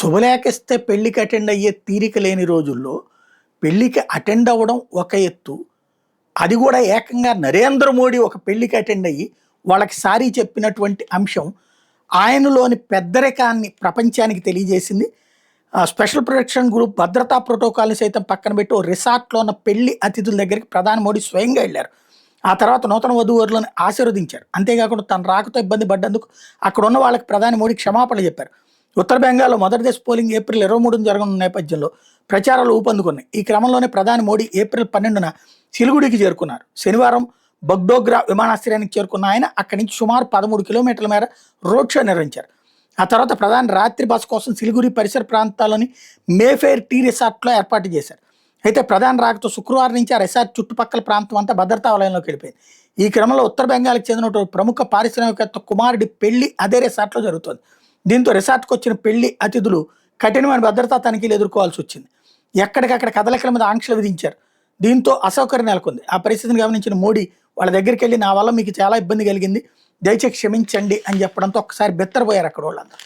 శుభలేఖిస్తే పెళ్ళికి అటెండ్ అయ్యే తీరిక లేని రోజుల్లో పెళ్ళికి అటెండ్ అవ్వడం ఒక ఎత్తు. అది కూడా ఏకంగా నరేంద్ర మోడీ ఒక పెళ్ళికి అటెండ్ అయ్యి వాళ్ళకి సారీ చెప్పినటువంటి అంశం ఆయనలోని పెద్దరికాన్ని ప్రపంచానికి తెలియజేసింది. స్పెషల్ ప్రొటెక్షన్ గ్రూప్ భద్రతా ప్రోటోకాల్ని సైతం పక్కన పెట్టి ఓ రిసార్ట్లో ఉన్న పెళ్లి అతిథుల దగ్గరికి ప్రధాని మోడీ స్వయంగా వెళ్ళారు. ఆ తర్వాత నూతన వధూవరులను ఆశీర్వదించారు. అంతేకాకుండా తన రాకతో ఇబ్బంది పడ్డందుకు అక్కడ ఉన్న వాళ్ళకి ప్రధాని మోడీ క్షమాపణ చెప్పారు. ఉత్తర బెంగాల్లో మొదటి దశ పోలింగ్ ఏప్రిల్ 23న జరగనున్న నేపథ్యంలో ప్రచారాలు ఊపందుకున్నాయి. ఈ క్రమంలోనే ప్రధాని మోడీ ఏప్రిల్ 12న సిలిగుడికి చేరుకున్నారు. శనివారం బగ్డోగ్రా విమానాశ్రయానికి చేరుకున్న ఆయన అక్కడి నుంచి సుమారు 13 కిలోమీటర్ల మేర రోడ్ షో నిర్వహించారు. ఆ తర్వాత ప్రధాని రాత్రి బస కోసం సిలిగురి పరిసర ప్రాంతాల్లోని మేఫేర్ టీ రిసార్ట్లో ఏర్పాటు చేశారు. అయితే ప్రధాని రాకతో శుక్రవారం నుంచి ఆ రిసార్ట్ చుట్టుపక్కల ప్రాంతం అంతా భద్రతా వలయంలోకి వెళ్ళిపోయింది. ఈ క్రమంలో ఉత్తర బెంగాల్కి చెందిన ప్రముఖ పారిశ్రామికవేత్త కుమారుడి పెళ్లి అదే రిసార్ట్లో జరుగుతోంది. దీంతో రిసార్ట్కి వచ్చిన పెళ్లి అతిథులు కఠినమైన భద్రతా తనిఖీలు ఎదుర్కోవాల్సి వచ్చింది. ఎక్కడికక్కడ కదలికల మీద ఆంక్షలు విధించారు. దీంతో అసౌకర్యం నెలకొంది. ఆ పరిస్థితిని గమనించిన మోడీ వాళ్ళ దగ్గరికి వెళ్ళి నా వల్ల మీకు చాలా ఇబ్బంది కలిగింది, దయచేసి క్షమించండి అని చెప్పడంతో ఒక్కసారి బెత్తరపోయారు అక్కడ వాళ్ళంతా.